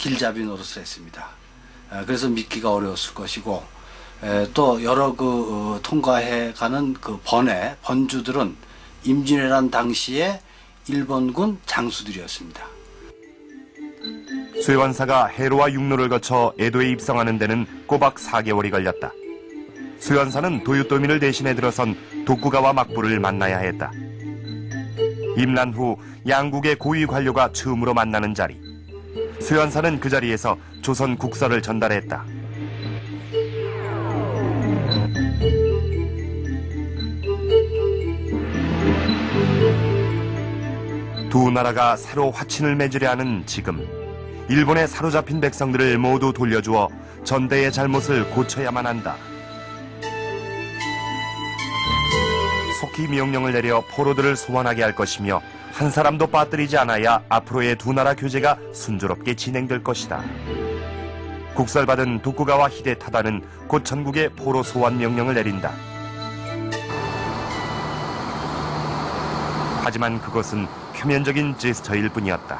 길잡이 노릇을 했습니다. 그래서 믿기가 어려웠을 것이고, 또 여러 통과해가는 번주들은 임진왜란 당시에 일본군 장수들이었습니다. 수연사가 해로와 육로를 거쳐 에도에 입성하는 데는 꼬박 4개월이 걸렸다. 수연사는 도요토미를 대신해 들어선 도쿠가와 막부를 만나야 했다. 임란 후 양국의 고위 관료가 처음으로 만나는 자리. 수연사는 그 자리에서 조선 국서를 전달했다. 두 나라가 새로 화친을 맺으려 하는 지금, 일본에 사로잡힌 백성들을 모두 돌려주어 전대의 잘못을 고쳐야만 한다. 속히 명령을 내려 포로들을 소환하게 할 것이며 한 사람도 빠뜨리지 않아야 앞으로의 두 나라 교제가 순조롭게 진행될 것이다. 국설받은 도쿠가와 히데타다는 곧 전국에 포로 소환 명령을 내린다. 하지만 그것은 표면적인 제스처일 뿐이었다.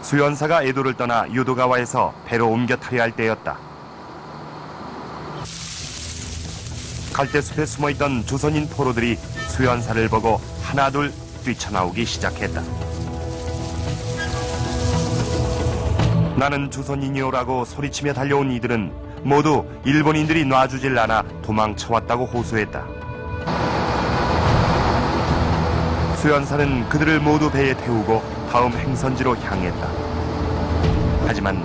수연사가 에도를 떠나 요도가와에서 배로 옮겨 타려 할 때였다. 갈대숲에 숨어있던 조선인 포로들이 수연사를 보고 하나둘 뛰쳐나오기 시작했다. 나는 조선인이오라고 소리치며 달려온 이들은 모두 일본인들이 놔주질 않아 도망쳐왔다고 호소했다. 수연사는 그들을 모두 배에 태우고 다음 행선지로 향했다. 하지만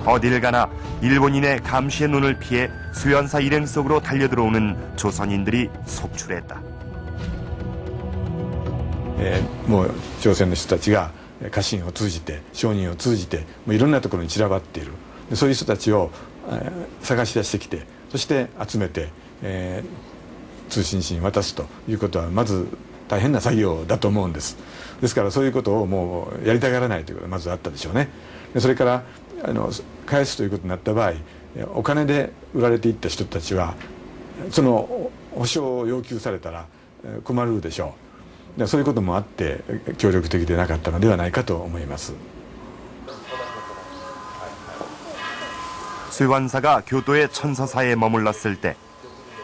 어딜 가나 일본인의 감시의 눈을 피해 수연사 일행 속으로 달려들어오는 조선인들이 속출했다. もう朝鮮の人たちが家臣を通じて商人を通じてもういろんなところに散らばっている。そういう人たちを探し出してきて、そして集めて通信使に渡すということはまず大変な作業だと思うんです。ですからそういうことをもうやりたがらないということがまずあったでしょうね。それから返すということになった場合、お金で売られていった人たちはその保証を要求されたら困るでしょう。そういうこともあって協力的でなかったのではないかと思います。 수연사가 교도의 천서사에 머물렀을 때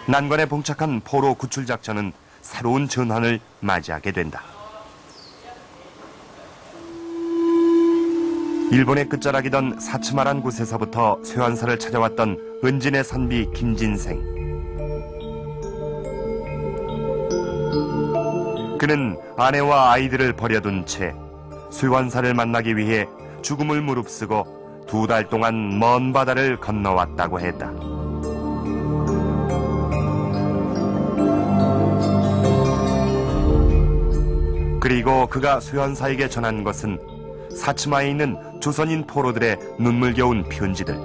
난관에 봉착한 포로 구출 작전은 새로운 전환을 맞이하게 된다. 일본의 끝자락이던 사츠마란 곳에서부터 수연사를 찾아왔던 은진의 선비 김진생. 그는 아내와 아이들을 버려둔 채 수연사를 만나기 위해 죽음을 무릅쓰고 2달 동안 먼 바다를 건너왔다고 했다. 그리고 그가 수연사에게 전한 것은 사츠마에 있는 조선인 포로들의 눈물겨운 편지들.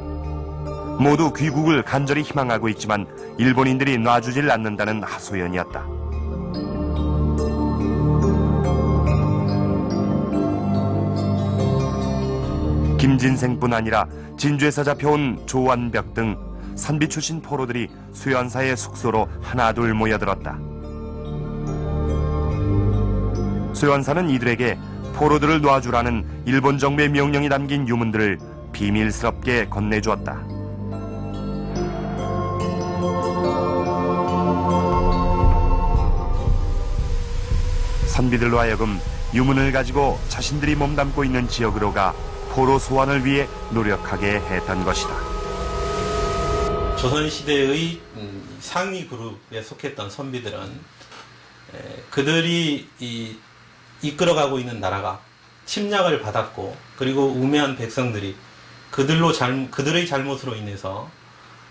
모두 귀국을 간절히 희망하고 있지만 일본인들이 놔주질 않는다는 하소연이었다. 김진생뿐 아니라 진주에서 잡혀온 조완벽 등 선비 출신 포로들이 수연사의 숙소로 하나둘 모여들었다. 수연사는 이들에게 포로들을 놔주라는 일본 정부의 명령이 담긴 유문들을 비밀스럽게 건네주었다. 선비들로 하여금 유문을 가지고 자신들이 몸담고 있는 지역으로 가 포로 소환을 위해 노력하게 했던 것이다. 조선시대의 상위 그룹에 속했던 선비들은 그들이 이끌어가고 있는 나라가 침략을 받았고, 그리고 우매한 백성들이 그들의 잘못으로 인해서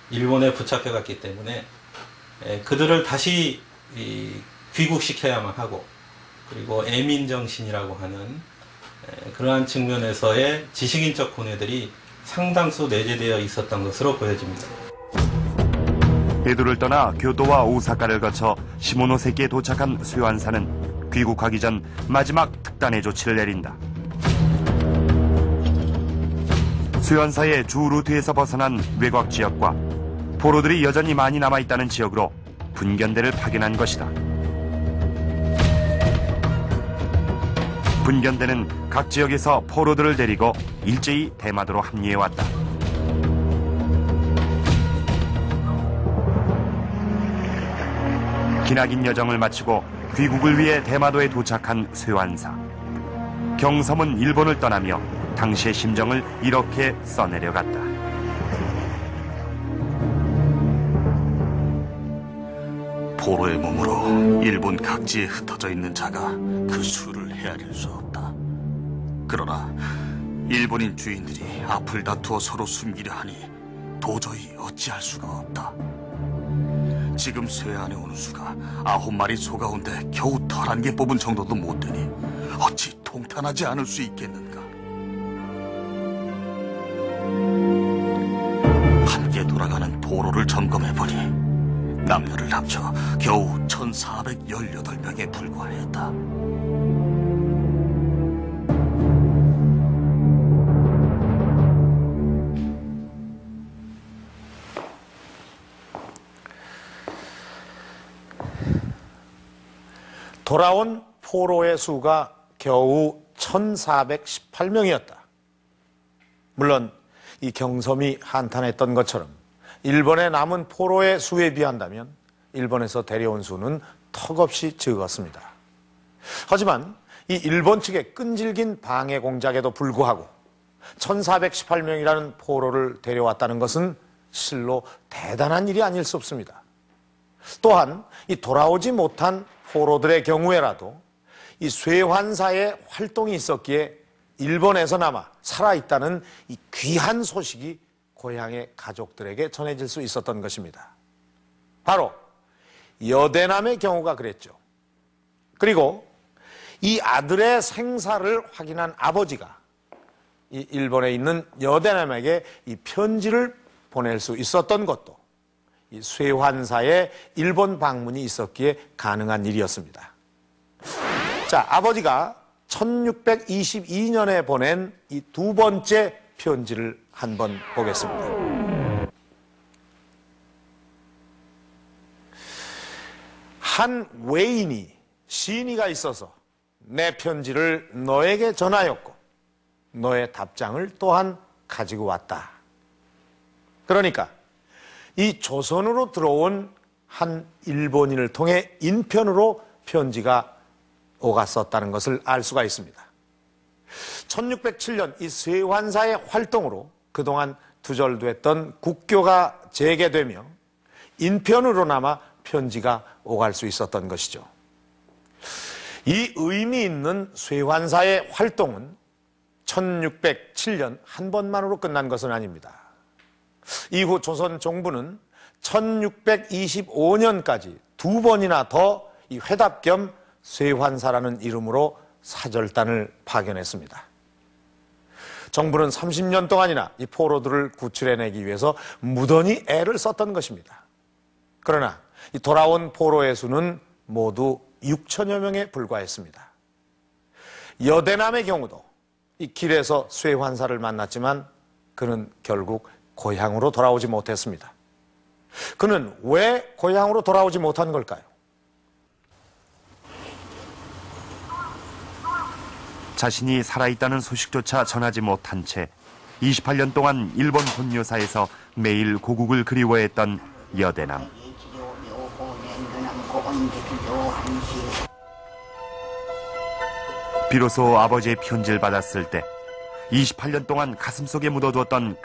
일본에 붙잡혀갔기 때문에 그들을 다시 귀국시켜야만 하고, 그리고 애민정신이라고 하는 그러한 측면에서의 지식인적 고뇌들이 상당수 내재되어 있었던 것으로 보여집니다. 에도를 떠나 교토와 오사카를 거쳐 시모노세키에 도착한 수연사는 귀국하기 전 마지막 특단의 조치를 내린다. 수연사의 주 루트에서 벗어난 외곽 지역과 포로들이 여전히 많이 남아있다는 지역으로 분견대를 파견한 것이다. 분견대는 각 지역에서 포로들을 데리고 일제히 대마도로 합류해왔다. 기나긴 여정을 마치고 귀국을 위해 대마도에 도착한 쇠환사. 경섬은 일본을 떠나며 당시의 심정을 이렇게 써내려갔다. 포로의 몸으로 일본 각지에 흩어져 있는 자가 그 수를 헤아릴 수 없다. 그러나 일본인 주인들이 앞을 다투어 서로 숨기려 하니 도저히 어찌할 수가 없다. 지금 쇠안에 오는 수가 9마리 소 가운데 겨우 11개 뽑은 정도도 못 되니 어찌 통탄하지 않을 수 있겠는가. 함께 돌아가는 포로를 점검해보니 남녀를 합쳐 겨우 1,418명에 불과했다. 돌아온 포로의 수가 겨우 1,418명이었다. 물론 이 경섬이 한탄했던 것처럼 일본에 남은 포로의 수에 비한다면 일본에서 데려온 수는 턱없이 적었습니다. 하지만 이 일본 측의 끈질긴 방해 공작에도 불구하고 1,418명이라는 포로를 데려왔다는 것은 실로 대단한 일이 아닐 수 없습니다. 또한 이 돌아오지 못한 포로들의 경우에라도 이 쇠환사의 활동이 있었기에 일본에서나마 살아있다는 이 귀한 소식이 고향의 가족들에게 전해질 수 있었던 것입니다. 바로 여대남의 경우가 그랬죠. 그리고 이 아들의 생사를 확인한 아버지가 이 일본에 있는 여대남에게 이 편지를 보낼 수 있었던 것도 이 쇠환사의 일본 방문이 있었기에 가능한 일이었습니다. 자, 아버지가 1622년에 보낸 이 두 번째 편지를 한번 보겠습니다. 한 외인이 시인이가 있어서 내 편지를 너에게 전하였고 너의 답장을 또한 가지고 왔다. 그러니까 이 조선으로 들어온 한 일본인을 통해 인편으로 편지가 오갔었다는 것을 알 수가 있습니다. 1607년 이 쇠환사의 활동으로 그동안 두절됐던 국교가 재개되며 인편으로나마 편지가 오갈 수 있었던 것이죠. 이 의미 있는 쇠환사의 활동은 1607년 한 번만으로 끝난 것은 아닙니다. 이후 조선 정부는 1625년까지 두 번이나 더 이 회답 겸 쇠환사라는 이름으로 사절단을 파견했습니다. 정부는 30년 동안이나 이 포로들을 구출해내기 위해서 무던히 애를 썼던 것입니다. 그러나 이 돌아온 포로의 수는 모두 6천여 명에 불과했습니다. 여대남의 경우도 이 길에서 쇠환사를 만났지만 그는 결국 고향으로 돌아오지 못했습니다. 그는 왜 고향으로 돌아오지 못한 걸까요? 자신이 살아있다는 소식조차 전하지 못한 채 28년 동안 일본 본묘사에서 매일 고국을 그리워했던 여대남. 비로소 아버지의 편지를 받았을 때 28년 동안 가슴속에 묻어두었던